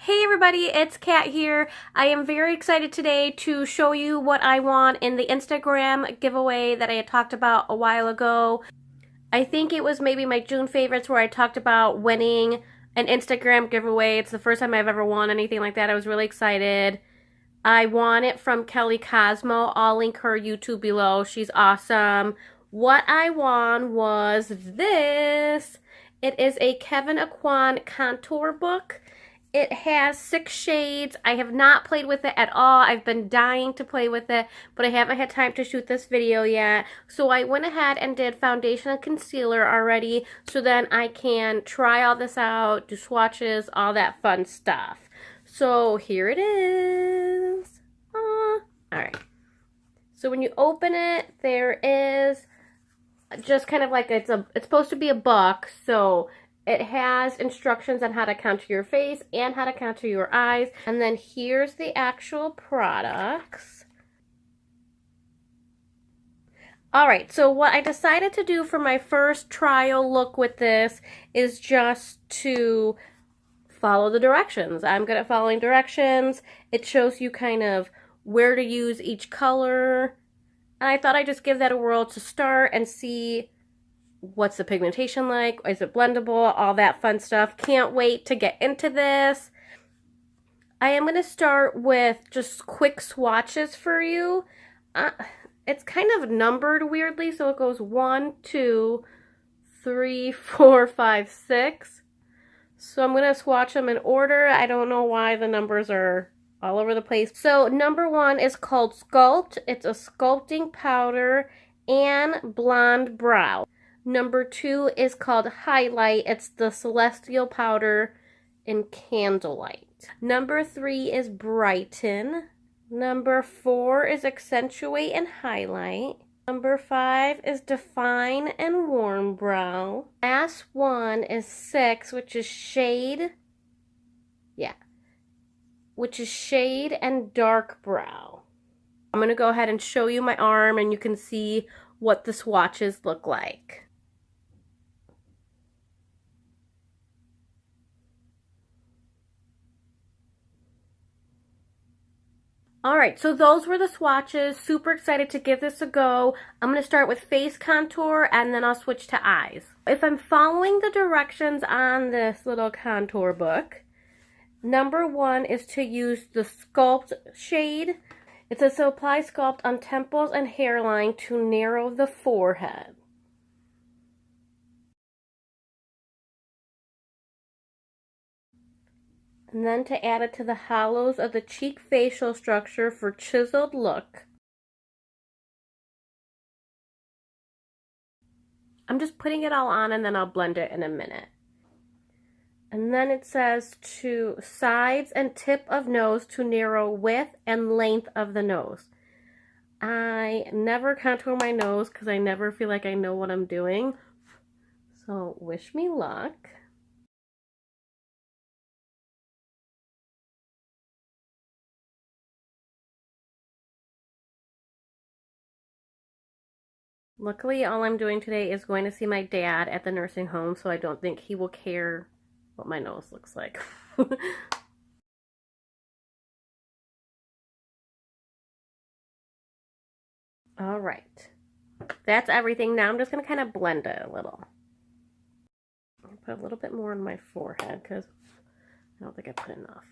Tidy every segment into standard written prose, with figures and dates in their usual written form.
Hey everybody, it's Kat here. I am very excited today to show you what I won in the Instagram giveaway that I had talked about a while ago. I think it was maybe my June favorites where I talked about winning an Instagram giveaway. It's the first time I've ever won anything like that. I was really excited. I won it from Kelly Cosmo. I'll link her YouTube below. She's awesome. What I won was this. It is a Kevin Aucoin Contour Book. It has 6 shades. I have not played with it at all. I've been dying to play with it, but I haven't had time to shoot this video yet. So I went ahead and did foundation and concealer already, so then I can try all this out, do swatches, all that fun stuff. So here it is. Alright. So when you open it, there is just kind of like it's supposed to be a book, so it has instructions on how to contour your face and how to contour your eyes. And then here's the actual products. Alright, so what I decided to do for my first trial look with this is just to follow the directions. I'm good at following directions. It shows you kind of where to use each color. And I thought I'd just give that a whirl to start and see what's the pigmentation like, is it blendable, all that fun stuff. Can't wait to get into this. I am going to start with just quick swatches for you. It's kind of numbered weirdly, so it goes 1, 2, 3, 4, 5, 6. So I'm going to swatch them in order. I don't know why the numbers are all over the place. So number 1 is called Sculpt. It's a sculpting powder and blonde brow. Number 2 is called Highlight. It's the Celestial Powder in Candlelight. Number 3 is Brighten. Number 4 is Accentuate and Highlight. Number 5 is Define and Warm Brow. Last one is 6, which is Shade. Which is Shade and Dark Brow. I'm going to go ahead and show you my arm and you can see what the swatches look like. Alright, so those were the swatches. Super excited to give this a go. I'm going to start with face contour and then I'll switch to eyes. If I'm following the directions on this little contour book, number 1 is to use the Sculpt shade. It says to apply Sculpt on temples and hairline to narrow the forehead. And then to add it to the hollows of the cheek facial structure for chiseled look. I'm just putting it all on and then I'll blend it in a minute. And then it says to sides and tip of nose to narrow width and length of the nose. I never contour my nose because I never feel like I know what I'm doing. So wish me luck. Luckily, all I'm doing today is going to see my dad at the nursing home, so I don't think he will care what my nose looks like. All right. That's everything. Now I'm just going to kind of blend it a little. I'll put a little bit more on my forehead because I don't think I put enough.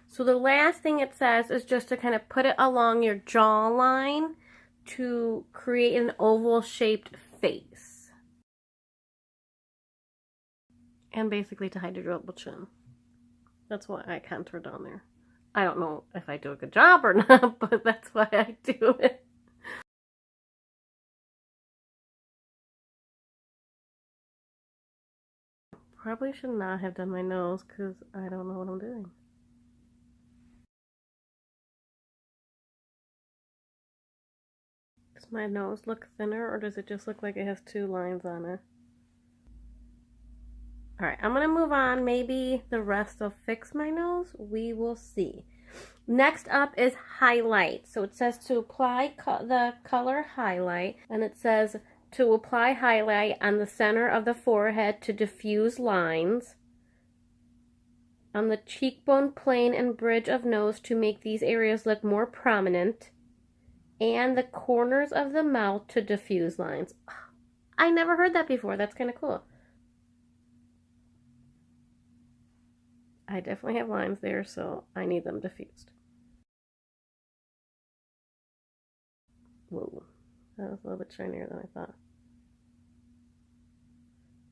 So the last thing it says is just to kind of put it along your jawline to create an oval shaped face. And basically to hide your double chin. That's why I contour down there. I don't know if I do a good job or not, but that's why I do it. Probably should not have done my nose because I don't know what I'm doing. Does my nose look thinner or does it just look like it has 2 lines on it? Alright, I'm going to move on. Maybe the rest will fix my nose. We will see. Next up is highlight. So it says to apply the color highlight, and it says to apply highlight on the center of the forehead to diffuse lines, on the cheekbone plane and bridge of nose to make these areas look more prominent, and the corners of the mouth to diffuse lines. I never heard that before. That's kind of cool. I definitely have lines there, so I need them diffused. Whoa, that was a little bit shinier than I thought.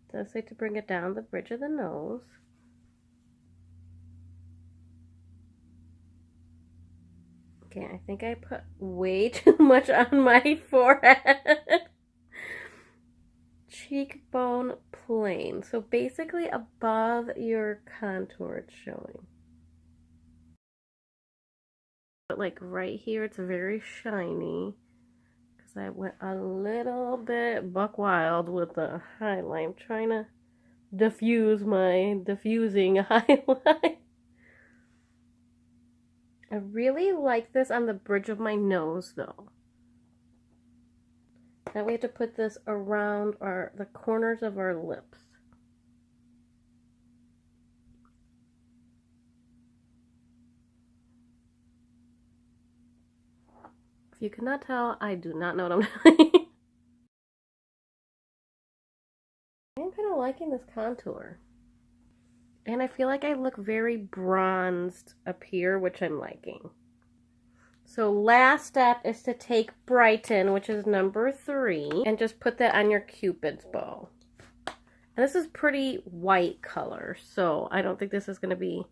It does say to bring it down the bridge of the nose. Okay, I think I put way too much on my forehead. Cheekbone plane. So basically above your contour it's showing. But like right here it's very shiny because I went a little bit buck wild with the highlight. I'm trying to diffuse my diffusing highlight. I really like this on the bridge of my nose though. Now we have to put this around the corners of our lips. If you cannot tell, I do not know what I'm doing. I'm kind of liking this contour. And I feel like I look very bronzed up here, which I'm liking. So last step is to take Brighten, which is number 3, and just put that on your Cupid's bow. And this is pretty white color, so I don't think this is going to be...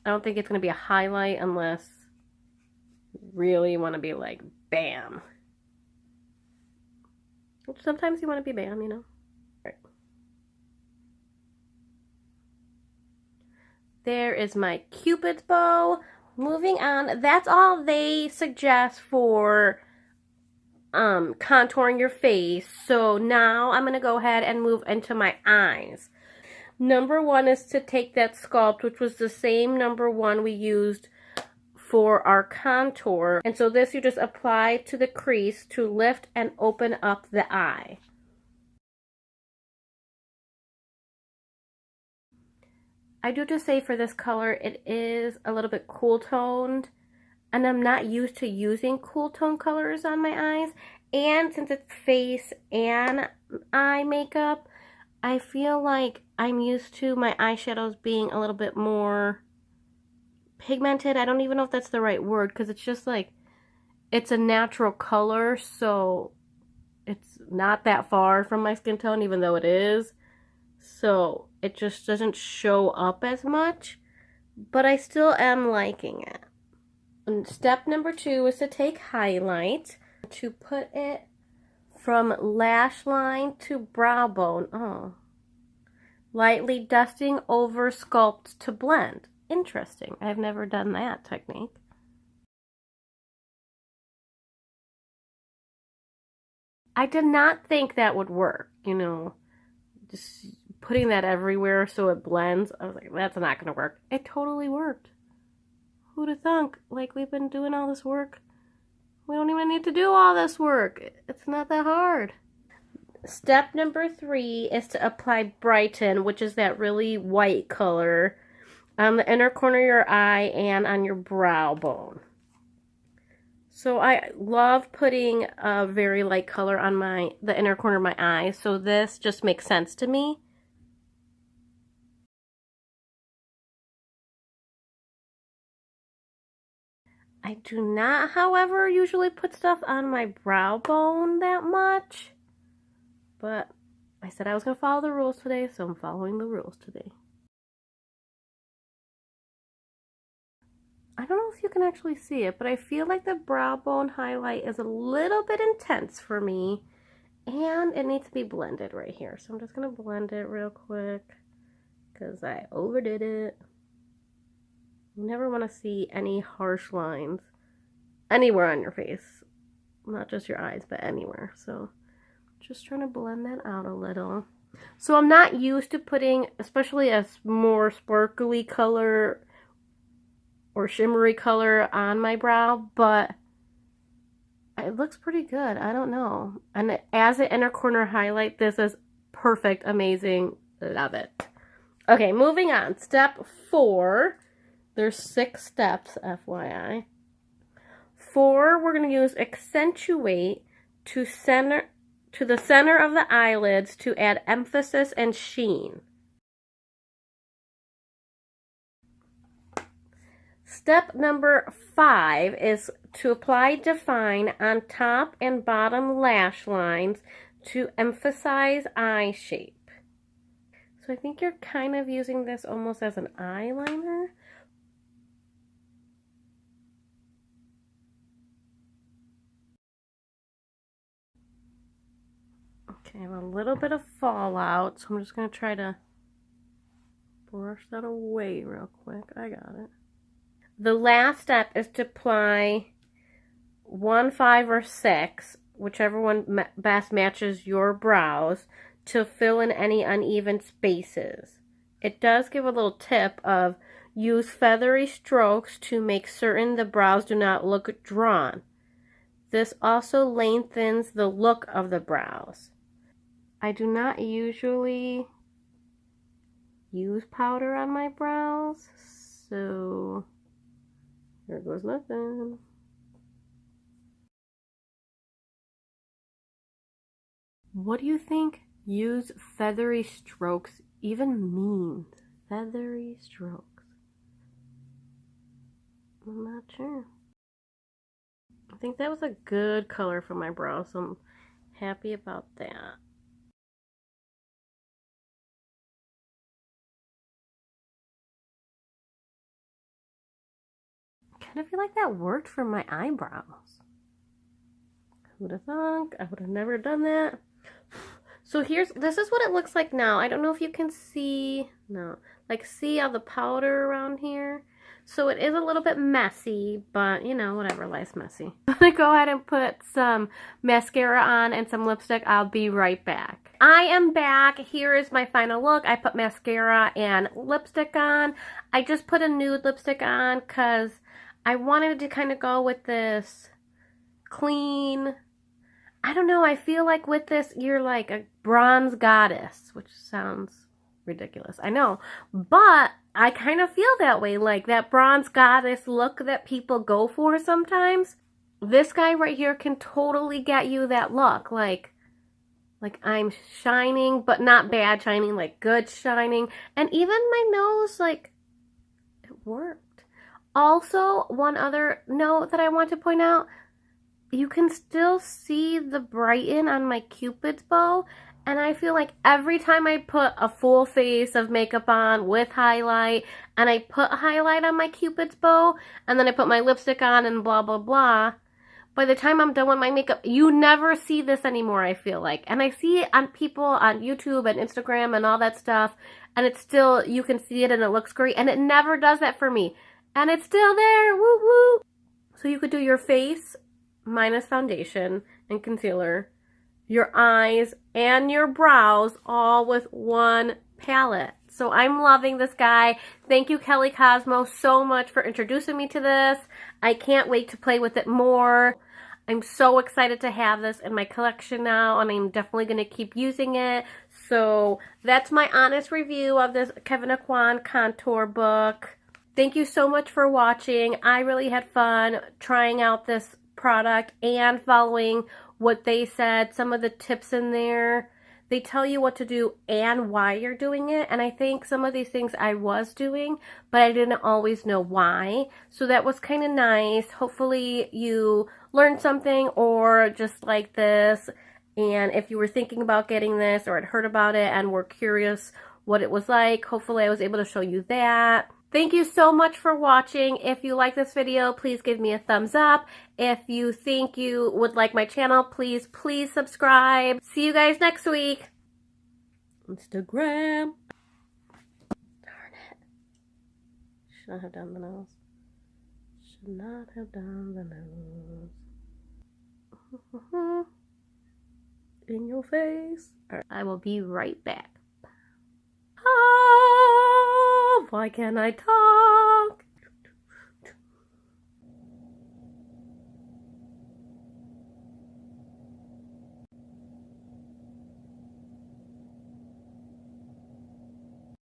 I don't think it's going to be a highlight unless you really want to be like, bam. Which sometimes you want to be bam, you know. There is my Cupid's bow. Moving on, that's all they suggest for contouring your face. So now I'm going to go ahead and move into my eyes. Number 1 is to take that Sculpt, which was the same number 1 we used for our contour. And so this you just apply to the crease to lift and open up the eye. I do just say for this color, it is a little bit cool toned, and I'm not used to using cool tone colors on my eyes. And since it's face and eye makeup, I feel like I'm used to my eyeshadows being a little bit more pigmented. I don't even know if that's the right word, because it's just like, it's a natural color, so it's not that far from my skin tone, even though it is. So it just doesn't show up as much, but I still am liking it. And step number 2 is to take highlight, to put it from lash line to brow bone. Oh, lightly dusting over Sculpt to blend. Interesting. I've never done that technique. I did not think that would work, you know, just putting that everywhere so it blends. I was like, that's not going to work. It totally worked. Who'd have thunk? Like, we've been doing all this work. We don't even need to do all this work. It's not that hard. Step number 3 is to apply Brighten, which is that really white color, on the inner corner of your eye and on your brow bone. So I love putting a very light color on the inner corner of my eye, so this just makes sense to me. I do not, however, usually put stuff on my brow bone that much, but I said I was going to follow the rules today, so I'm following the rules today. I don't know if you can actually see it, but I feel like the brow bone highlight is a little bit intense for me, and it needs to be blended right here. So I'm just going to blend it real quick because I overdid it. You never want to see any harsh lines anywhere on your face, not just your eyes, but anywhere. So just trying to blend that out a little. So I'm not used to putting, especially a more sparkly color or shimmery color on my brow, but It looks pretty good. I don't know. And as an inner corner highlight, this is perfect, amazing, love it. Okay, moving on. Step 4. There's 6 steps, FYI. 4, we're going to use accentuate to the center of the eyelids to add emphasis and sheen. Step number 5 is to apply define on top and bottom lash lines to emphasize eye shape. So I think you're kind of using this almost as an eyeliner. Okay, I have a little bit of fallout, so I'm just going to try to brush that away real quick. I got it. The last step is to apply 1, 5, or 6, whichever one best matches your brows, to fill in any uneven spaces. It does give a little tip of use feathery strokes to make certain the brows do not look drawn. This also lengthens the look of the brows. I do not usually use powder on my brows, so there goes nothing. What do you think use feathery strokes even means? Feathery strokes. I'm not sure. I think that was a good color for my brows, so I'm happy about that. I kind of feel like that worked for my eyebrows. Who'd have thunk? I would have never done that. So this is what it looks like now. I don't know if you can see, see all the powder around here. So it is a little bit messy, but you know, whatever, life's messy. I'm gonna go ahead and put some mascara on and some lipstick. I'll be right back. I am back. Here is my final look. I put mascara and lipstick on. I just put a nude lipstick on because I wanted to kind of go with this clean, I don't know, I feel like with this, you're like a bronze goddess, which sounds ridiculous, I know, but I kind of feel that way, like that bronze goddess look that people go for sometimes. This guy right here can totally get you that look, like I'm shining, but not bad shining, like good shining, and even my nose, like, it worked. Also, one other note that I want to point out, you can still see the brighten on my Cupid's bow, and I feel like every time I put a full face of makeup on with highlight, and I put highlight on my Cupid's bow, and then I put my lipstick on and blah blah blah, by the time I'm done with my makeup, you never see this anymore, I feel like. And I see it on people on YouTube and Instagram and all that stuff, and it's still, you can see it and it looks great, and it never does that for me. And it's still there, woo woo! So you could do your face minus foundation and concealer, your eyes and your brows all with one palette. So I'm loving this guy. Thank you, Kelly Cosmo, so much for introducing me to this. I can't wait to play with it more. I'm so excited to have this in my collection now, and I'm definitely going to keep using it. So that's my honest review of this Kevin Aucoin Contour Book. Thank you so much for watching. I really had fun trying out this product and following what they said. Some of the tips in there, they tell you what to do and why you're doing it, and I think some of these things I was doing, but I didn't always know why, so that was kind of nice. Hopefully you learned something or just like this, and if you were thinking about getting this or had heard about it and were curious what it was like, hopefully I was able to show you that. Thank you so much for watching. If you like this video, please give me a thumbs up. If you think you would like my channel, please subscribe. See you guys next week. Instagram. Darn it. Should not have done the nose. Should not have done the nose. In your face. All right, I will be right back. Why can't I talk?